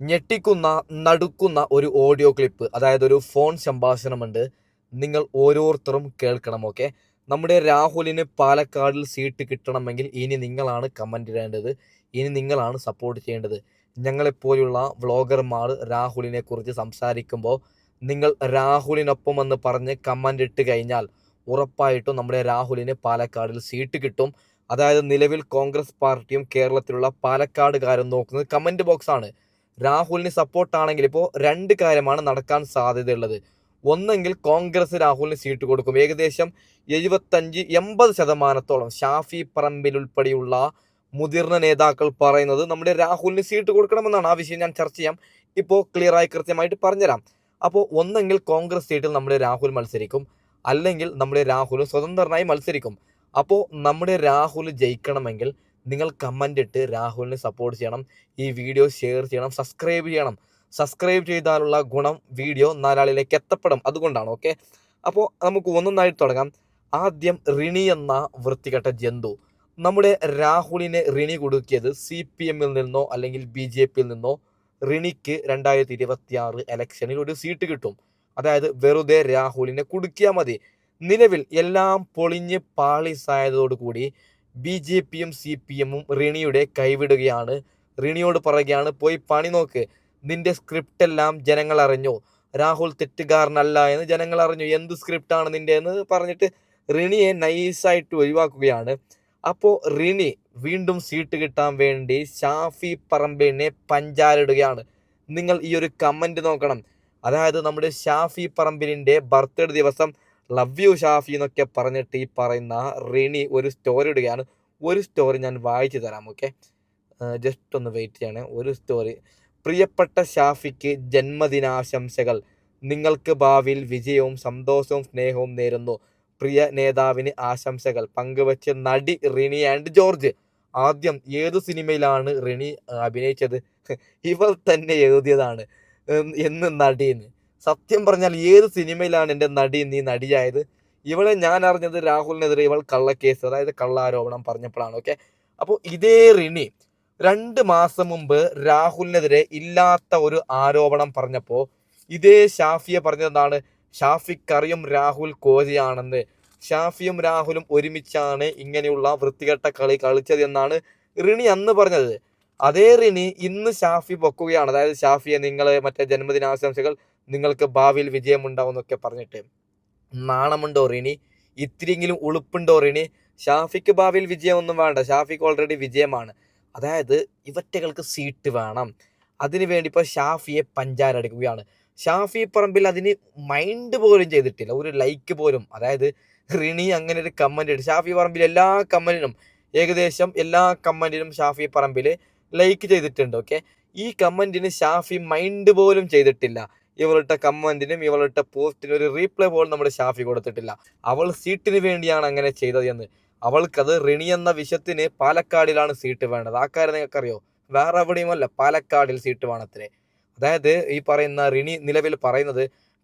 ഞെട്ടിക്കുന്ന നടുക്കുന്ന ഒരു audio clip, അതായത് ഒരു ഫോൺ സംഭാഷണമുണ്ട്. നിങ്ങൾ ഓരോരുത്തരും കേൾക്കണം. ഓക്കെ, നമ്മുടെ രാഹുലിന് പാലക്കാടിൽ സീറ്റ് കിട്ടണമെങ്കിൽ ഇനി നിങ്ങളാണ് കമൻ്റ് ഇടേണ്ടത്, ഇനി നിങ്ങളാണ് സപ്പോർട്ട് ചെയ്യേണ്ടത്. ഞങ്ങളെപ്പോലുള്ള വ്ളോഗർമാർ രാഹുലിനെ കുറിച്ച് സംസാരിക്കുമ്പോൾ നിങ്ങൾ രാഹുലിനൊപ്പം എന്ന് പറഞ്ഞ് കമൻ്റ് ഇട്ട് കഴിഞ്ഞാൽ ഉറപ്പായിട്ടും നമ്മുടെ രാഹുലിന് പാലക്കാടിൽ സീറ്റ് കിട്ടും. അതായത് നിലവിൽ കോൺഗ്രസ് പാർട്ടിയും കേരളത്തിലുള്ള പാലക്കാടുകാരും നോക്കുന്നത് കമൻറ്റ് ബോക്സാണ്. രാഹുലിന് സപ്പോർട്ടാണെങ്കിൽ ഇപ്പോൾ രണ്ട് കാര്യമാണ് നടക്കാൻ സാധ്യതയുള്ളത്. ഒന്നെങ്കിൽ കോൺഗ്രസ് രാഹുലിന് സീറ്റ് കൊടുക്കും. ഏകദേശം 75-80% ഷാഫി പറമ്പിൽ ഉൾപ്പെടെയുള്ള മുതിർന്ന നേതാക്കൾ പറയുന്നത് നമ്മുടെ രാഹുലിന് സീറ്റ് കൊടുക്കണമെന്നാണ്. ആ വിഷയം ഞാൻ ചർച്ച ചെയ്യാം, ഇപ്പോൾ ക്ലിയറായി കൃത്യമായിട്ട് പറഞ്ഞുതരാം. അപ്പോൾ ഒന്നെങ്കിൽ കോൺഗ്രസ് സീറ്റിൽ നമ്മുടെ രാഹുൽ മത്സരിക്കും, അല്ലെങ്കിൽ നമ്മുടെ രാഹുൽ സ്വതന്ത്രനായി മത്സരിക്കും. അപ്പോൾ നമ്മുടെ രാഹുൽ ജയിക്കണമെങ്കിൽ നിങ്ങൾ കമൻ്റ് ഇട്ട് രാഹുലിനെ സപ്പോർട്ട് ചെയ്യണം. ഈ വീഡിയോ ഷെയർ ചെയ്യണം, സബ്സ്ക്രൈബ് ചെയ്യണം. സബ്സ്ക്രൈബ് ചെയ്താലുള്ള ഗുണം വീഡിയോ നാലാളിലേക്ക് എത്തപ്പെടും, അതുകൊണ്ടാണ്. ഓക്കെ, അപ്പോൾ നമുക്ക് ഒന്നൊന്നായിട്ട് തുടങ്ങാം. ആദ്യം റിണി എന്ന വൃത്തികെട്ട ജന്തു നമ്മുടെ രാഹുലിനെ റിണി കൊടുക്കിയത് CPM-ൽ നിന്നോ അല്ലെങ്കിൽ BJP-യിൽ നിന്നോ റിണിക്ക് 2026 ഇലക്ഷനിൽ ഒരു സീറ്റ് കിട്ടും. അതായത് വെറുതെ രാഹുലിനെ കുടുക്കിയാൽ മതി. നിലവിൽ എല്ലാം പൊളിഞ്ഞ് പാളിസായതോടുകൂടി BJP-യും CPM-ഉം റിണിയുടെ കൈവിടുകയാണ്. റിണിയോട് പറയുകയാണ്, പോയി പണി നോക്ക്, നിന്റെ സ്ക്രിപ്റ്റ് എല്ലാം ജനങ്ങൾ അറിഞ്ഞു, രാഹുൽ തെറ്റുകാരനല്ല എന്ന് ജനങ്ങൾ അറിഞ്ഞു, എന്ത് സ്ക്രിപ്റ്റാണ് നിന്റെ എന്ന് പറഞ്ഞിട്ട് റിണിയെ നൈസായിട്ട് ഒഴിവാക്കുകയാണ്. അപ്പോൾ റിണി വീണ്ടും സീറ്റ് കിട്ടാൻ വേണ്ടി ഷാഫി പറമ്പിലിനെ പഞ്ചാരിടുകയാണ്. നിങ്ങൾ ഈ ഒരു കമൻറ്റ് നോക്കണം. അതായത് നമ്മുടെ ഷാഫി പറമ്പിലിൻ്റെ ബർത്ത്ഡേ ദിവസം ലവ് യു ഷാഫി എന്നൊക്കെ പറഞ്ഞിട്ട് ഈ പറയുന്ന റിണി ഒരു സ്റ്റോറി ഇടുകയാണ്. ഒരു സ്റ്റോറി ഞാൻ വായിച്ചു തരാം. ഓക്കെ, ജസ്റ്റ് ഒന്ന് വെയിറ്റ് ചെയ്യണേ. ഒരു സ്റ്റോറി: പ്രിയപ്പെട്ട ഷാഫിക്ക് ജന്മദിനാശംസകൾ. നിങ്ങൾക്ക് ഭാവിയിൽ വിജയവും സന്തോഷവും സ്നേഹവും നേരുന്നു. പ്രിയ നേതാവിന് ആശംസകൾ. പങ്കുവച്ച് നടി റിണി ആൻഡ് ജോർജ്. ആദ്യം ഏതു സിനിമയിലാണ് റിണി അഭിനയിച്ചത്? ഇവൾ തന്നെ എഴുതിയതാണ് എന്ന് നടിയെന്ന്. സത്യം പറഞ്ഞാൽ ഏത് സിനിമയിലാണ് എൻ്റെ നടി നീ നടിയായത്? ഇവളെ ഞാൻ അറിഞ്ഞത് രാഹുലിനെതിരെ ഇവൾ കള്ളക്കേസ്, അതായത് കള്ളാരോപണം പറഞ്ഞപ്പോഴാണ്. ഓക്കെ, അപ്പോൾ ഇതേ റിണി 2 മാസം മുമ്പ് രാഹുലിനെതിരെ ഇല്ലാത്ത ഒരു ആരോപണം പറഞ്ഞപ്പോൾ ഇതേ ഷാഫിയെ പറഞ്ഞതാണ്, ഷാഫിക്കറിയും രാഹുൽ കോരിയാണെന്ന്, ഷാഫിയും രാഹുലും ഒരുമിച്ചാണ് ഇങ്ങനെയുള്ള വൃത്തികെട്ട കളി കളിച്ചത് എന്നാണ് റിണി അന്ന് പറഞ്ഞത്. അതേ റിണി ഇന്ന് ഷാഫി പൊക്കുകയാണ്. അതായത് ഷാഫിയെ നിങ്ങൾ മറ്റേ ജന്മദിനാശംസകൾ, നിങ്ങൾക്ക് ഭാവിയിൽ വിജയമുണ്ടാവും എന്നൊക്കെ പറഞ്ഞിട്ട്. നാണമുണ്ടോ റിണി? ഇത്തിരിയെങ്കിലും ഉളുപ്പുണ്ടോ റിണി? ഷാഫിക്ക് ഭാവിയിൽ വിജയമൊന്നും വേണ്ട, ഷാഫിക്ക് ഓൾറെഡി വിജയമാണ്. അതായത് ഇവറ്റകൾക്ക് സീറ്റ് വേണം, അതിനുവേണ്ടി ഇപ്പോൾ ഷാഫിയെ പഞ്ചാരടിക്കുകയാണ്. ഷാഫി പറമ്പിൽ അതിന് മൈൻഡ് പോലും ചെയ്തിട്ടില്ല, ഒരു ലൈക്ക് പോലും. അതായത് റിണി അങ്ങനെ ഒരു കമൻ്റ് ഇട്ട് ഷാഫി പറമ്പിൽ എല്ലാ കമൻറ്റിനും, ഏകദേശം എല്ലാ കമൻറ്റിനും ഷാഫി പറമ്പിൽ ലൈക്ക് ചെയ്തിട്ടുണ്ട്. ഓക്കെ, ഈ കമൻറ്റിന് ഷാഫി മൈൻഡ് പോലും ചെയ്തിട്ടില്ല. ഇവളുടെ കമൻറ്റിനും ഇവളുടെ പോസ്റ്റിനും ഒരു റീപ്ലൈ പോലും നമ്മുടെ ഷാഫി കൊടുത്തിട്ടില്ല. അവൾ സീറ്റിന് വേണ്ടിയാണ് അങ്ങനെ ചെയ്തത് എന്ന്. അവൾക്കത് റിണി എന്ന വിഷയത്തിന് പാലക്കാടിലാണ് സീറ്റ് വേണ്ടത്. ആ കാര്യം നിങ്ങൾക്കറിയോ? വേറെ എവിടെയുമല്ല, പാലക്കാടിൽ സീറ്റ് വേണത്രേ. അതായത് ഈ പറയുന്ന റിണി നിലവിൽ പറയുന്നത്,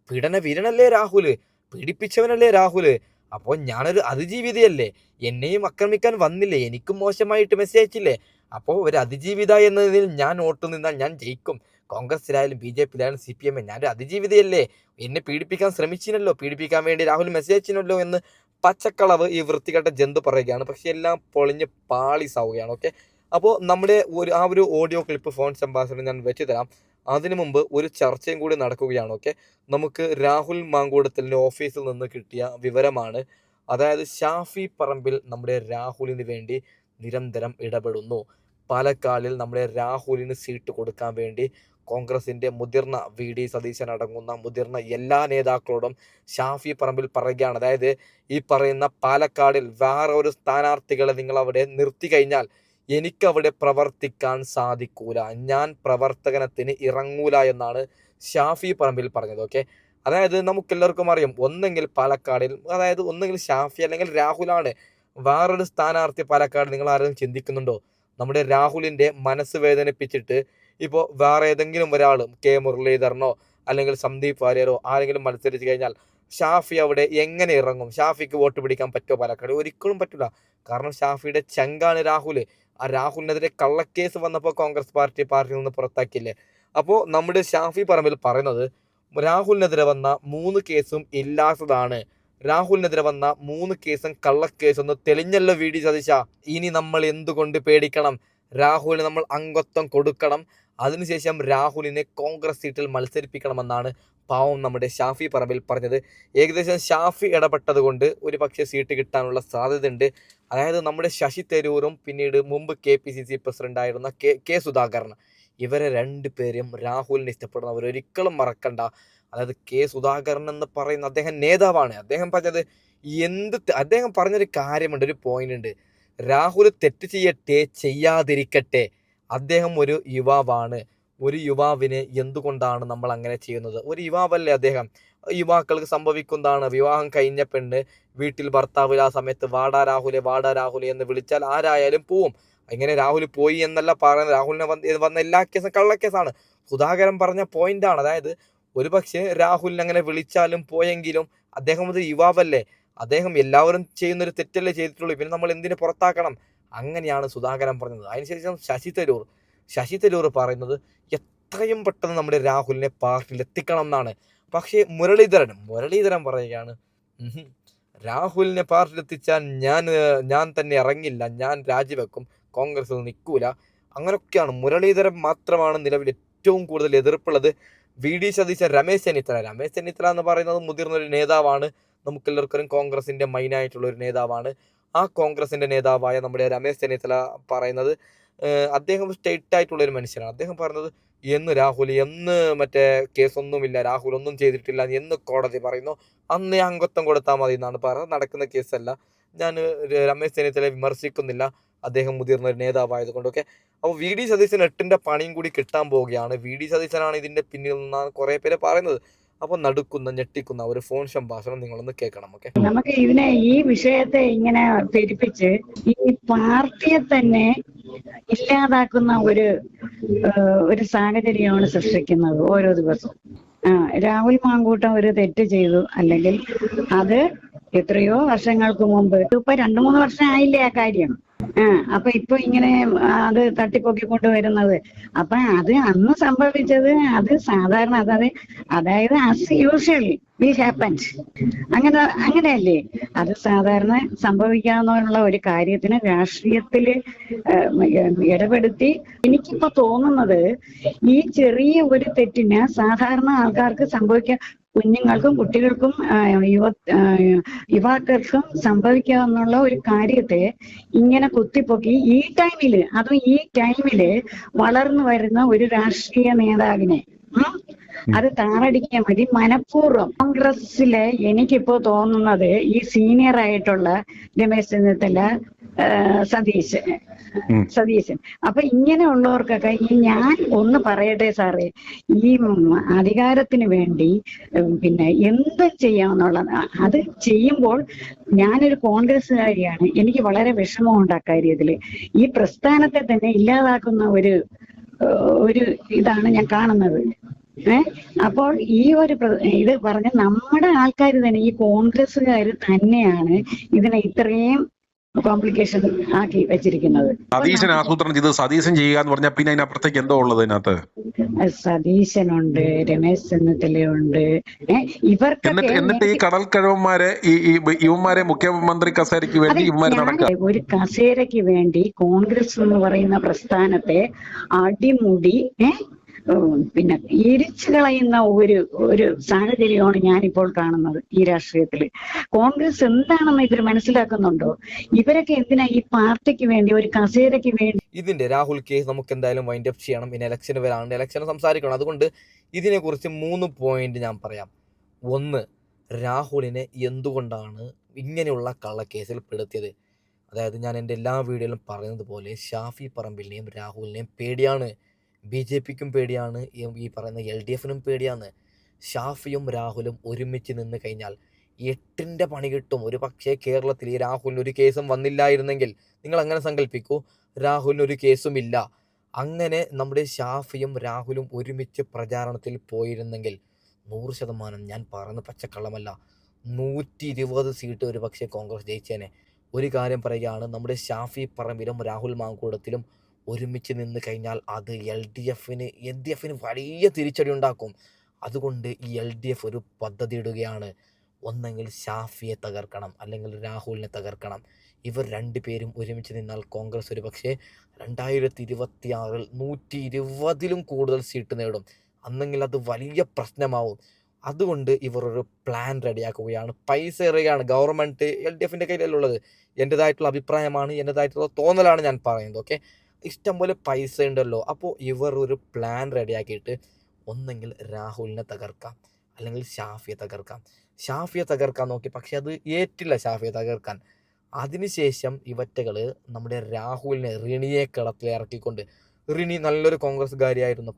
പീഡന വീരനല്ലേ രാഹുല്, പീഡിപ്പിച്ചവനല്ലേ രാഹുല്, അപ്പോൾ ഞാനൊരു അതിജീവിതയല്ലേ, എന്നെയും ആക്രമിക്കാൻ വന്നില്ലേ, എനിക്കും മോശമായിട്ട് മെസ്സേജ് അയച്ചില്ലേ, അപ്പോൾ ഒരു അതിജീവിത എന്നതിൽ ഞാൻ വോട്ട് നിന്നാൽ ഞാൻ ജയിക്കും. കോൺഗ്രസിലായാലും BJP-യിലായാലും CPM, ഞാനൊരു അതിജീവിതയല്ലേ, എന്നെ പീഡിപ്പിക്കാൻ ശ്രമിച്ചിനല്ലോ, പീഡിപ്പിക്കാൻ വേണ്ടി രാഹുൽ മെസ്സേജ് അയച്ചിനല്ലോ എന്ന് പച്ചക്കളവ് ഈ വൃത്തികെട്ട ജന്തു പറയുകയാണ്. പക്ഷെ എല്ലാം പൊളിഞ്ഞ് പാളിസാവുകയാണ്. ഓക്കെ, അപ്പോൾ നമ്മുടെ ആ ഒരു ഓഡിയോ ക്ലിപ്പ് ഫോൺ സംഭാഷണം ഞാൻ വെച്ച് തരാം. അതിനു മുമ്പ് ഒരു ചർച്ചയും കൂടി നടക്കുകയാണ്. ഓക്കെ, നമുക്ക് രാഹുൽ മാങ്കൂട്ടത്തിൻ്റെ ഓഫീസിൽ നിന്ന് കിട്ടിയ വിവരമാണ്. അതായത് ഷാഫി പറമ്പിൽ നമ്മുടെ രാഹുലിന് വേണ്ടി നിരന്തരം ഇടപെടുന്നു. പാലക്കാടിൽ നമ്മുടെ രാഹുലിന് സീറ്റ് കൊടുക്കാൻ വേണ്ടി കോൺഗ്രസിൻ്റെ മുതിർന്ന VD സതീശൻ അടങ്ങുന്ന മുതിർന്ന എല്ലാ നേതാക്കളോടും ഷാഫി പറമ്പിൽ പറയുകയാണ്. അതായത് ഈ പറയുന്ന പാലക്കാടിൽ വേറെ ഒരു സ്ഥാനാർത്ഥികളെ നിങ്ങൾ അവിടെ നിർത്തി കഴിഞ്ഞാൽ എനിക്കവിടെ പ്രവർത്തിക്കാൻ സാധിക്കൂല, ഞാൻ പ്രവർത്തനത്തിന് ഇറങ്ങൂല എന്നാണ് ഷാഫി പറമ്പിൽ പറഞ്ഞത്. ഓക്കെ, അതായത് നമുക്കെല്ലാവർക്കും അറിയാം, ഒന്നെങ്കിൽ പാലക്കാടിൽ, അതായത് ഒന്നെങ്കിൽ ഷാഫി അല്ലെങ്കിൽ രാഹുലാണ്. വേറൊരു സ്ഥാനാർത്ഥി പാലക്കാട് നിങ്ങൾ ആരും ചിന്തിക്കുന്നുണ്ടോ? നമ്മുടെ രാഹുലിൻ്റെ മനസ്സ് വേദനിപ്പിച്ചിട്ട് ഇപ്പോൾ വേറെ ഏതെങ്കിലും ഒരാൾ മുരളീധരനോ അല്ലെങ്കിൽ സന്ദീപ് വാര്യരോ ആരെങ്കിലും മത്സരിച്ച് കഴിഞ്ഞാൽ ഷാഫി അവിടെ എങ്ങനെ ഇറങ്ങും? ഷാഫിക്ക് വോട്ട് പിടിക്കാൻ പറ്റുമോ പാലക്കാട്? ഒരിക്കലും പറ്റില്ല. കാരണം ഷാഫിയുടെ ചങ്കാണ് രാഹുൽ. ആ രാഹുലിനെതിരെ കള്ളക്കേസ് വന്നപ്പോൾ കോൺഗ്രസ് പാർട്ടിയിൽ നിന്ന് പുറത്താക്കിയില്ലേ? അപ്പോൾ നമ്മുടെ ഷാഫി പറമ്പിൽ പറയുന്നത് രാഹുലിനെതിരെ വന്ന 3 കേസും ഇല്ലാത്തതാണ്. രാഹുലിനെതിരെ വന്ന 3 കേസും കള്ളക്കേസെന്ന് തെളിഞ്ഞല്ലോ VD സതീശ. ഇനി നമ്മൾ എന്തുകൊണ്ട് പേടിക്കണം? രാഹുലിന് നമ്മൾ അംഗത്വം കൊടുക്കണം. അതിനുശേഷം രാഹുലിനെ കോൺഗ്രസ് സീറ്റിൽ മത്സരിപ്പിക്കണമെന്നാണ് പാവം നമ്മുടെ ഷാഫി പറമ്പിൽ പറഞ്ഞത്. ഏകദേശം ഷാഫി ഇടപെട്ടത് കൊണ്ട് ഒരു പക്ഷേ സീറ്റ് കിട്ടാനുള്ള സാധ്യതയുണ്ട്. അതായത് നമ്മുടെ ശശി തരൂരും പിന്നീട് മുമ്പ് KPCC പ്രസിഡന്റ് ആയിരുന്ന കെ സുധാകരൻ, ഇവരെ 2 പേരെയും രാഹുലിനെ ഇഷ്ടപ്പെടുന്നവർ ഒരിക്കലും മറക്കണ്ട. അതായത് സുധാകരൻ എന്ന് പറയുന്ന അദ്ദേഹം നേതാവാണ്. അദ്ദേഹം പറഞ്ഞൊരു കാര്യമുണ്ട്, ഒരു പോയിന്റ് ഉണ്ട്. രാഹുൽ തെറ്റ് ചെയ്യട്ടെ ചെയ്യാതിരിക്കട്ടെ, അദ്ദേഹം ഒരു യുവാവാണ്. ഒരു യുവാവിന് എന്തുകൊണ്ടാണ് നമ്മൾ അങ്ങനെ ചെയ്യുന്നത്? ഒരു യുവാവല്ലേ അദ്ദേഹം? യുവാക്കൾക്ക് സംഭവിക്കുന്നതാണ്. വിവാഹം കഴിഞ്ഞ പെണ്ണ് വീട്ടിൽ ഭർത്താവ് ആ സമയത്ത് വാടാ രാഹുലെ എന്ന് വിളിച്ചാൽ ആരായാലും പോവും. ഇങ്ങനെ രാഹുൽ പോയി എന്നല്ല പറയുന്നത്. രാഹുലിനെ വന്ന എല്ലാ കേസും കള്ളക്കേസാണ്. സുധാകരൻ പറഞ്ഞ പോയിന്റാണ്. അതായത് ഒരു പക്ഷേ രാഹുലിനെ അങ്ങനെ വിളിച്ചാലും പോയെങ്കിലും അദ്ദേഹം ഒരു യുവാവല്ലേ, അദ്ദേഹം എല്ലാവരും ചെയ്യുന്നൊരു തെറ്റല്ലേ ചെയ്തിട്ടുള്ളൂ, പിന്നെ നമ്മൾ എന്തിനു പുറത്താക്കണം? അങ്ങനെയാണ് സുധാകരൻ പറഞ്ഞത്. അതിനുശേഷം ശശി തരൂർ പറയുന്നത് എത്രയും പെട്ടെന്ന് നമ്മുടെ രാഹുലിനെ പാർട്ടിയിൽ എത്തിക്കണം എന്നാണ്. പക്ഷേ മുരളീധരൻ പറയുകയാണ്, രാഹുലിനെ പാർട്ടിയിൽ എത്തിച്ചാൽ ഞാൻ തന്നെ ഇറങ്ങില്ല, ഞാൻ രാജിവെക്കും, കോൺഗ്രസ് നിൽക്കൂല. അങ്ങനെയൊക്കെയാണ്. മുരളീധരൻ മാത്രമാണ് നിലവിൽ ഏറ്റവും കൂടുതൽ എതിർപ്പുള്ളത്. VD സതീശൻ, രമേശ് ചെന്നിത്തല എന്ന് പറയുന്നത് മുതിർന്നൊരു നേതാവാണ്. നമുക്കെല്ലാവർക്കും കോൺഗ്രസിന്റെ മെയിനായിട്ടുള്ള ഒരു നേതാവാണ്. ആ കോൺഗ്രസിന്റെ നേതാവായ നമ്മുടെ രമേശ് ചെന്നിത്തല പറയുന്നത്, അദ്ദേഹം സ്ട്രെയിറ്റ് ആയിട്ടുള്ള ഒരു മനുഷ്യനാണ്. അദ്ദേഹം പറഞ്ഞത് രാഹുൽ മറ്റേ കേസൊന്നുമില്ല, രാഹുൽ ഒന്നും ചെയ്തിട്ടില്ല എന്ന് കോടതി പറയുന്നു, അന്ന് അംഗത്വം കൊടുത്താൽ മതി എന്നാണ് പറയുന്നത്. നടക്കുന്ന കേസല്ല. ഞാൻ രമേശ് ചെന്നിത്തലയെ വിമർശിക്കുന്നില്ല, അദ്ദേഹം മുതിർന്ന ഒരു നേതാവായതുകൊണ്ടൊക്കെ. അപ്പോൾ VD സതീശൻ 8ന്റെ പണിയും കൂടി കിട്ടാൻ പോവുകയാണ്. VD സതീശനാണ് ഇതിന്റെ പിന്നിൽ നിന്നാണ് കുറെ പേര് പറയുന്നത്. അപ്പോൾ ഞെട്ടിക്കുന്ന ഒരു ഫോൺ സംഭാഷണം നിങ്ങളൊന്ന് കേൾക്കണം. ഓക്കെ, നമുക്ക് ഈ വിഷയത്തെ ഇങ്ങനെ പെരുപ്പിച്ച് ഈ പാർട്ടിയെ തന്നെ ഇല്ലാതാക്കുന്ന ഒരു സാഹചര്യമാണ് സൃഷ്ടിക്കുന്നത് ഓരോ ദിവസവും. രാഹുൽ മാങ്കൂട്ടം ഒരു തെറ്റ് ചെയ്തു, അല്ലെങ്കിൽ അത് എത്രയോ വർഷങ്ങൾക്ക് മുമ്പ്, ഇപ്പൊ 2-3 വർഷം ആയില്ലേ ആ കാര്യം. അപ്പൊ ഇപ്പൊ ഇങ്ങനെ അത് തട്ടിപ്പൊക്കിക്കൊണ്ട് വരുന്നത്, അപ്പൊ അത് അന്ന് സംഭവിച്ചത് അത് സാധാരണ, അതായത് ആസ് യൂഷ്വൽ വിൽ ഹാപ്പൻസ്, അങ്ങനെയല്ലേ അത് സാധാരണ സംഭവിക്കാവുന്ന ഒരു കാര്യത്തിന് രാഷ്ട്രീയത്തില് ഇടപെടുത്തി. എനിക്കിപ്പോ തോന്നുന്നത് ഈ ചെറിയ ഒരു തെറ്റിന് സാധാരണ ആൾക്കാർക്ക് സംഭവിക്കാൻ, കുഞ്ഞുങ്ങൾക്കും കുട്ടികൾക്കും യുവാക്കൾക്കും സംഭവിക്കാവുന്ന ഒരു കാര്യത്തെ ഇങ്ങനെ കുത്തിപ്പൊക്കി ഈ ടൈമില് വളർന്നു വരുന്ന ഒരു രാഷ്ട്രീയ നേതാവിനെ അത് താറടിക്കാൻ വേണ്ടി മനഃപൂർവ്വം കോൺഗ്രസിലെ എനിക്കിപ്പോ തോന്നുന്നത് ഈ സീനിയർ ആയിട്ടുള്ള രമേശ് ചെന്നിത്തല, സതീശൻ, അപ്പൊ ഇങ്ങനെയുള്ളവർക്കൊക്കെ ഞാൻ ഒന്ന് പറയട്ടെ സാറേ, ഈ അധികാരത്തിന് വേണ്ടി പിന്നെ എന്തും ചെയ്യാമെന്നുള്ളത്, അത് ചെയ്യുമ്പോൾ ഞാനൊരു കോൺഗ്രസ്സുകാരിയാണ്, എനിക്ക് വളരെ വിഷമമുണ്ട് അക്കാര്യത്തില്. ഈ പ്രസ്ഥാനത്തെ തന്നെ ഇല്ലാതാക്കുന്ന ഒരു ഇതാണ് ഞാൻ കാണുന്നത്. അപ്പോൾ ഇത് പറഞ്ഞ നമ്മുടെ ആൾക്കാർ തന്നെ, ഈ കോൺഗ്രസ്സുകാർ തന്നെയാണ് ഇതിനെ ഇത്രയും കോംപ്ലിക്കേഷൻ ആക്കി വെച്ചിരിക്കുന്നത്. സതീശൻ ആസൂത്രണം ചെയ്ത് സതീശൻ ചെയ്യുക എന്ന് പറഞ്ഞാൽ പിന്നെ അതിനപ്പുറത്തേക്ക് എന്തോ ഉള്ളത് ഇതിനകത്ത്? സതീശനുണ്ട്, രമേശ് ചെന്നിത്തലയുണ്ട്, എന്നിട്ട് ഈ കടൽക്കഴവന്മാരെ ഇവന്മാരെ മുഖ്യമന്ത്രി കസേരയ്ക്ക് വേണ്ടി ഒരു കസേരയ്ക്ക് വേണ്ടി കോൺഗ്രസ് എന്ന് പറയുന്ന പ്രസ്ഥാനത്തെ അടിമുടി പിന്നെ ഇരിച്ചു കളയുന്ന ഒരു സാഹചര്യമാണ് ഞാനിപ്പോൾ കാണുന്നത് ഈ രാഷ്ട്രീയത്തില്. കോൺഗ്രസ് എന്താണെന്ന് ഇവർ മനസ്സിലാക്കുന്നുണ്ടോ? ഇവരൊക്കെ എന്തിനാ ഈ പാർട്ടിക്ക് വേണ്ടി, ഒരു കസേരയ്ക്ക് വേണ്ടി? ഇതിന്റെ രാഹുൽ കേസ് നമുക്ക് എന്തായാലും വൈൻഡ് അപ്പ് ചെയ്യണം. ഇനി ഇലക്ഷന് വരാണ്ട്, ഇലക്ഷന് സംസാരിക്കണം. അതുകൊണ്ട് ഇതിനെക്കുറിച്ച് 3 പോയിന്റ് ഞാൻ പറയാം. 1, രാഹുലിനെ എന്തുകൊണ്ടാണ് ഇങ്ങനെയുള്ള കള്ളക്കേസിൽ പെടുത്തിയത്? അതായത് ഞാൻ എൻ്റെ എല്ലാ വീഡിയോയിലും പറയുന്നത് പോലെ ഷാഫി പറമ്പിലിനെയും രാഹുലിനെയും പേടിയാണ്, BJPക്കും പേടിയാണ്, ഈ പറയുന്ന LDFനും പേടിയാണ്. ഷാഫിയും രാഹുലും ഒരുമിച്ച് നിന്ന് കഴിഞ്ഞാൽ 8ന്റെ പണി കിട്ടും. ഒരു പക്ഷേ കേരളത്തിൽ ഈ രാഹുലിന് ഒരു കേസും വന്നില്ലായിരുന്നെങ്കിൽ, നിങ്ങൾ അങ്ങനെ സങ്കല്പിക്കൂ, രാഹുലിന് ഒരു കേസും ഇല്ല, അങ്ങനെ നമ്മുടെ ഷാഫിയും രാഹുലും ഒരുമിച്ച് പ്രചാരണത്തിൽ പോയിരുന്നെങ്കിൽ 100%, ഞാൻ പറയുന്ന പച്ചക്കള്ളമല്ല, 120 സീറ്റ് ഒരു പക്ഷേ കോൺഗ്രസ് ജയിച്ചേനെ. ഒരു കാര്യം പറയുകയാണ്, നമ്മുടെ ഷാഫി പറമ്പിലും രാഹുൽ മാങ്കൂട്ടത്തിലും ഒരുമിച്ച് നിന്ന് കഴിഞ്ഞാൽ അത് എൽ ഡി എഫിന് വലിയ തിരിച്ചടി ഉണ്ടാക്കും. അതുകൊണ്ട് ഈ എൽ ഡി എഫ് ഒരു പദ്ധതി ഇടുകയാണ്. ഒന്നെങ്കിൽ ഷാഫിയെ തകർക്കണം, അല്ലെങ്കിൽ രാഹുലിനെ തകർക്കണം. ഇവർ രണ്ടുപേരും ഒരുമിച്ച് നിന്നാൽ കോൺഗ്രസ് ഒരു പക്ഷേ 2026 120-ലും കൂടുതൽ സീറ്റ് നേടും. അന്നെങ്കിൽ അത് വലിയ പ്രശ്നമാവും. അതുകൊണ്ട് ഇവർ ഒരു പ്ലാൻ റെഡിയാക്കുകയാണ്. പൈസ എറിയുകയാണ്. ഗവൺമെൻറ് എൽ ഡി എഫിൻ്റെ കയ്യിലുള്ളത്. എൻ്റേതായിട്ടുള്ള അഭിപ്രായമാണ്, എൻ്റേതായിട്ടുള്ള തോന്നലാണ് ഞാൻ പറയുന്നത്. ഓക്കെ, ഇഷ്ടംപോലെ പൈസ ഉണ്ടല്ലോ. അപ്പോൾ ഇവർ ഒരു പ്ലാൻ റെഡിയാക്കിയിട്ട് ഒന്നെങ്കിൽ രാഹുലിനെ തകർക്കാം, അല്ലെങ്കിൽ ഷാഫിയെ തകർക്കാം. ഷാഫിയെ തകർക്കാൻ നോക്കി, പക്ഷെ അത് ഏറ്റില്ല ഷാഫിയെ തകർക്കാൻ. അതിനുശേഷം ഇവറ്റകൾ നമ്മുടെ രാഹുലിനെ, റിണിയെ കളത്തിലിറക്കിക്കൊണ്ട്, റിണി നല്ലൊരു കോൺഗ്രസ്സുകാരിയായിരുന്നു,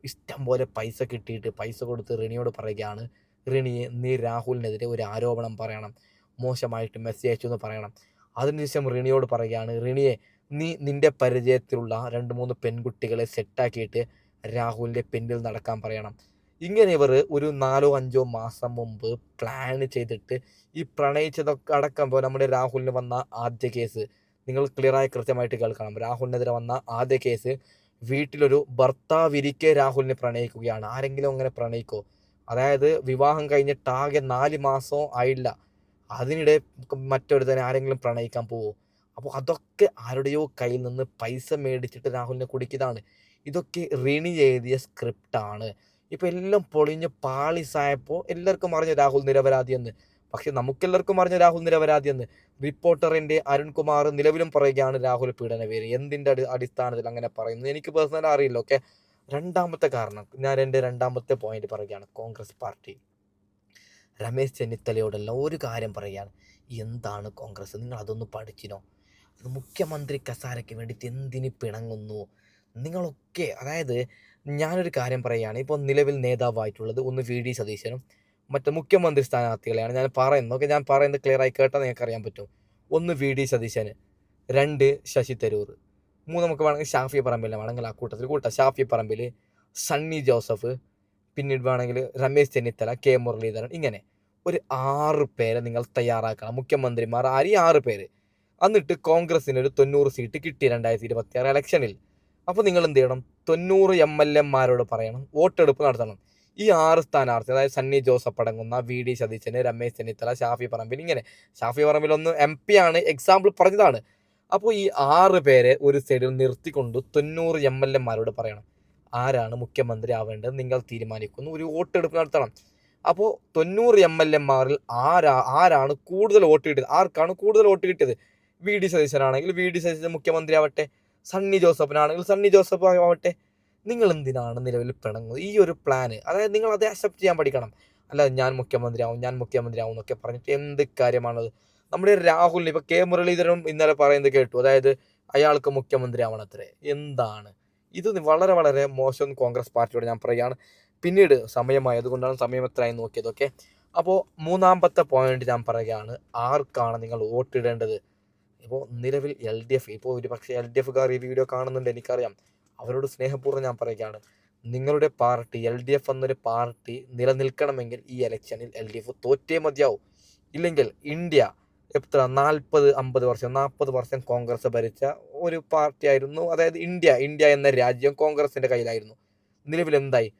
ഇഷ്ടം പോലെ പൈസ കിട്ടിയിട്ട് പൈസ കൊടുത്ത് റിണിയോട് പറയുകയാണ്, റിണിയെ നീ രാഹുലിനെതിരെ ഒരു ആരോപണം പറയണം, മോശമായിട്ട് മെസ്സേജ് അയച്ചു എന്ന് പറയണം. അതിനുശേഷം റിണിയോട് പറയുകയാണ്, റിണിയെ നീ നിൻ്റെ പരിചയത്തിലുള്ള 2-3 പെൺകുട്ടികളെ സെറ്റാക്കിയിട്ട് രാഹുലിൻ്റെ പിന്നിൽ നടക്കാൻ പറയണം. ഇങ്ങനെ ഇവർ ഒരു 4-5 മാസം മുമ്പ് പ്ലാൻ ചെയ്തിട്ട് ഈ പ്രണയിച്ചതൊക്കെ അടക്കുമ്പോൾ നമ്മുടെ രാഹുലിന് വന്ന ആദ്യ കേസ് നിങ്ങൾ ക്ലിയറായി കൃത്യമായിട്ട് കേൾക്കണം. രാഹുലിനെതിരെ വന്ന ആദ്യ കേസ്, വീട്ടിലൊരു ഭർത്താവിരിക്കെ രാഹുലിനെ പ്രണയിക്കുകയാണ്. ആരെങ്കിലും അങ്ങനെ പ്രണയിക്കോ? അതായത് വിവാഹം കഴിഞ്ഞിട്ട് ആകെ 4 മാസവും ആയില്ല, അതിനിടെ മറ്റൊരുത്തനെ ആരെങ്കിലും പ്രണയിക്കാൻ പോവോ? അപ്പോൾ അതൊക്കെ ആരുടെയോ കയ്യിൽ നിന്ന് പൈസ മേടിച്ചിട്ട് രാഹുലിനെ കുടിക്കുന്നതാണ്. ഇതൊക്കെ റിണി എഴുതിയ സ്ക്രിപ്റ്റാണ്. ഇപ്പോൾ എല്ലാം പൊളിഞ്ഞ് പാളിസായപ്പോൾ എല്ലാവർക്കും അറിഞ്ഞു രാഹുൽ നിരപരാധിയെന്ന്. പക്ഷെ നമുക്കെല്ലാവർക്കും അറിഞ്ഞ രാഹുൽ നിരപരാധിയെന്ന്. റിപ്പോർട്ടറിൻ്റെ അരുൺകുമാർ നിലവിലും പറയുകയാണ് രാഹുൽ പീഡനവേര്. എന്തിൻ്റെ അടിസ്ഥാനത്തിൽ അങ്ങനെ പറയുന്നു എനിക്ക് പേഴ്സണലി അറിയില്ല. ഓക്കെ, രണ്ടാമത്തെ കാരണം ഞാൻ എൻ്റെ രണ്ടാമത്തെ പോയിന്റ് പറയുകയാണ്. കോൺഗ്രസ് പാർട്ടി രമേശ് ചെന്നിത്തലയോടെല്ലാം ഒരു കാര്യം പറയുകയാണ്. എന്താണ് കോൺഗ്രസ്? നിങ്ങൾ അതൊന്ന് പഠിച്ചിനോ? മുഖ്യമന്ത്രി കസാരയ്ക്ക് വേണ്ടിയിട്ട് എന്തിന് പിണങ്ങുന്നു നിങ്ങളൊക്കെ? അതായത് ഞാനൊരു കാര്യം പറയുകയാണ്. ഇപ്പോൾ നിലവിൽ നേതാവായിട്ടുള്ളത് ഒന്ന് വി ഡി സതീശനും മറ്റ് മുഖ്യമന്ത്രി സ്ഥാനാർത്ഥികളെയാണ് ഞാൻ പറയുന്നത്. ഓക്കെ, ഞാൻ പറയുന്നത് ക്ലിയറായി കേട്ടാൽ നിങ്ങൾക്ക് അറിയാൻ പറ്റും. ഒന്ന് വി ഡി സതീശന്, 2 ശശി തരൂർ, 3 നമുക്ക് വേണമെങ്കിൽ ഷാഫി പറമ്പിൽ വേണമെങ്കിൽ ആ കൂട്ടത്തിൽ കൂട്ടാം. ഷാഫി പറമ്പിൽ, സണ്ണി ജോസഫ്, പിന്നീട് വേണമെങ്കിൽ രമേശ് ചെന്നിത്തല, കെ മുരളീധരൻ, ഇങ്ങനെ ഒരു 6 പേരെ നിങ്ങൾ തയ്യാറാക്കണം. മുഖ്യമന്ത്രിമാർ 6 പേര്. എന്നിട്ട് കോൺഗ്രസിന് ഒരു 90 സീറ്റ് കിട്ടി 2026 ഇലക്ഷനിൽ. അപ്പോൾ നിങ്ങൾ എന്ത് ചെയ്യണം? 90 MLA-മാരോട് പറയണം, വോട്ടെടുപ്പ് നടത്തണം. ഈ 6 സ്ഥാനാർത്ഥി, അതായത് സണ്ണി ജോസഫ് അടങ്ങുന്ന വി ഡി സതീശന്, രമേശ് ചെന്നിത്തല, ഷാഫി പറമ്പിൽ, ഇങ്ങനെ ഷാഫി പറമ്പിൽ ഒന്ന് MP ആണ്, എക്സാമ്പിൾ പറഞ്ഞതാണ്. അപ്പോൾ ഈ 6 പേരെ ഒരു സൈഡിൽ നിർത്തിക്കൊണ്ട് 90 MLA-മാരോട് പറയണം, ആരാണ് മുഖ്യമന്ത്രി ആവേണ്ടത് നിങ്ങൾ തീരുമാനിക്കുന്നു, ഒരു വോട്ടെടുപ്പ് നടത്തണം. അപ്പോൾ 90 MLA-മാരിൽ ആരാണ് കൂടുതൽ വോട്ട് കിട്ടിയത്? ആർക്കാണ് കൂടുതൽ വോട്ട് കിട്ടിയത്? വി ഡി സതീശനാണെങ്കിൽ വി ഡി സതീശൻ മുഖ്യമന്ത്രി ആവട്ടെ, സണ്ണി ജോസഫിനാണെങ്കിൽ സണ്ണി ജോസഫ് ആവട്ടെ. നിങ്ങൾ എന്തിനാണ് നിലവിൽ പിണങ്ങുന്നത്? ഈ ഒരു പ്ലാന്, അതായത് നിങ്ങൾ അത് അക്സെപ്റ്റ് ചെയ്യാൻ പഠിക്കണം. അല്ലാതെ ഞാൻ മുഖ്യമന്ത്രി ആവും എന്നൊക്കെ പറഞ്ഞിട്ട് എന്ത് കാര്യമാണത്? നമ്മുടെ രാഹുലിന് ഇപ്പോൾ കെ മുരളീധരനും ഇന്നലെ പറയുന്നത് കേട്ടു, അതായത് അയാൾക്ക് മുഖ്യമന്ത്രി ആവണത്രേ. എന്താണ് ഇത്? വളരെ വളരെ മോശം കോൺഗ്രസ് പാർട്ടിയോട് ഞാൻ പറയുകയാണ്. പിന്നീട് സമയമായതുകൊണ്ടാണ് സമയം എത്രയായി നോക്കിയതൊക്കെ. അപ്പോൾ മൂന്നാമത്തെ പോയിന്റ് ഞാൻ പറയുകയാണ്, ആർക്കാണ് നിങ്ങൾ വോട്ടിടേണ്ടത്? ഇപ്പോൾ നിലവിൽ LDF, ഇപ്പോൾ ഒരു പക്ഷേ LDF-കാർ ഈ വീഡിയോ കാണുന്നുണ്ട് എനിക്കറിയാം, അവരോട് സ്നേഹപൂർവ്വം ഞാൻ പറയുകയാണ്, നിങ്ങളുടെ പാർട്ടി LDF എന്നൊരു പാർട്ടി നിലനിൽക്കണമെങ്കിൽ ഈ ഇലക്ഷനിൽ LDF തോറ്റേ മതിയാവും. ഇല്ലെങ്കിൽ ഇന്ത്യ എത്ര 40-50 വർഷം 40 വർഷം കോൺഗ്രസ് ഭരിച്ച ഒരു പാർട്ടിയായിരുന്നു. അതായത് ഇന്ത്യ എന്ന രാജ്യം കോൺഗ്രസിൻ്റെ കയ്യിലായിരുന്നു. നിലവിൽ എന്തായി?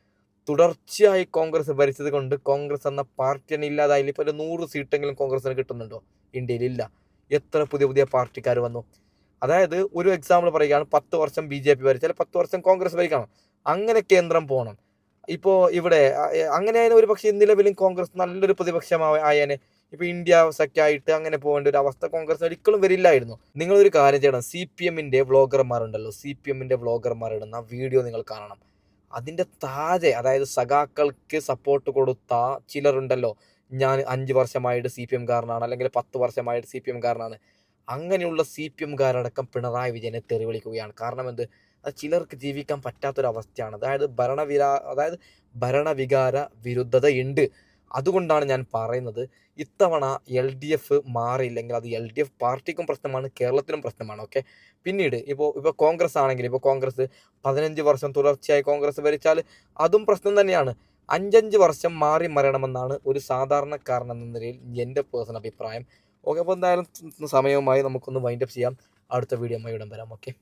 തുടർച്ചയായി കോൺഗ്രസ് ഭരിച്ചത് കൊണ്ട് കോൺഗ്രസ് എന്ന പാർട്ടി തന്നെ ഇല്ലാതായില്ല. ഇപ്പോൾ ഒരു 100 സീറ്റെങ്കിലും കോൺഗ്രസിന് കിട്ടുന്നുണ്ടോ? ഇന്ത്യയിലില്ല. എത്ര പുതിയ പാർട്ടിക്കാർ വന്നു? അതായത് ഒരു എക്സാമ്പിൾ പറയുകയാണ്, 10 വർഷം BJP ഭരിച്ചാൽ 10 വർഷം കോൺഗ്രസ് ഭരിക്കണം. അങ്ങനെ കേന്ദ്രം പോകണം. ഇപ്പോൾ ഇവിടെ അങ്ങനെയായാലും ഒരു പക്ഷേ നിലവിലും കോൺഗ്രസ് നല്ലൊരു പ്രതിപക്ഷമായേനെ. ഇപ്പോൾ ഇന്ത്യ സഖ്യമായിട്ട് അങ്ങനെ പോകേണ്ട ഒരു അവസ്ഥ കോൺഗ്രസ് ഒരിക്കലും വരില്ലായിരുന്നു. നിങ്ങളൊരു കാര്യം ചെയ്യണം, CPM-ന്റെ വ്ളോഗർമാരുണ്ടല്ലോ, CPM-ന്റെ വ്ളോഗർമാർ ഇടുന്ന വീഡിയോ നിങ്ങൾ കാണണം. അതിൻ്റെ താഴെ, അതായത് സഖാക്കൾക്ക് സപ്പോർട്ട് കൊടുത്ത ചിലരുണ്ടല്ലോ, ഞാൻ 5 വർഷമായിട്ട് CPM-കാരനാണ്, അല്ലെങ്കിൽ 10 വർഷമായിട്ട് CPM-കാരനാണ്, അങ്ങനെയുള്ള CPM-കാരടക്കം പിണറായി വിജയനെ തെറി വിളിക്കുകയാണ്. കാരണം എന്ത്? അത് ചിലർക്ക് ജീവിക്കാൻ പറ്റാത്തൊരവസ്ഥയാണ്. അതായത് ഭരണവികാര വിരുദ്ധതയുണ്ട്. അതുകൊണ്ടാണ് ഞാൻ പറയുന്നത്, ഇത്തവണ LDF മാറിയില്ലെങ്കിൽ അത് LDF പാർട്ടിക്കും പ്രശ്നമാണ്, കേരളത്തിനും പ്രശ്നമാണ്. ഓക്കെ, പിന്നീട് ഇപ്പോൾ കോൺഗ്രസ് ആണെങ്കിൽ, ഇപ്പോൾ കോൺഗ്രസ് 15 വർഷം തുടർച്ചയായി കോൺഗ്രസ് ഭരിച്ചാൽ അതും പ്രശ്നം തന്നെയാണ്. 5 വർഷം മാറി മറിയണമെന്നാണ് ഒരു സാധാരണക്കാരൻ എന്ന നിലയിൽ എൻ്റെ പേഴ്സണൽ അഭിപ്രായം. ഓക്കെ, അപ്പോൾ എന്തായാലും സമയവുമായി നമുക്കൊന്ന് വൈൻഡപ്പ് ചെയ്യാം. അടുത്ത വീഡിയോയുമായി ഇടം വരാം. ഓക്കെ.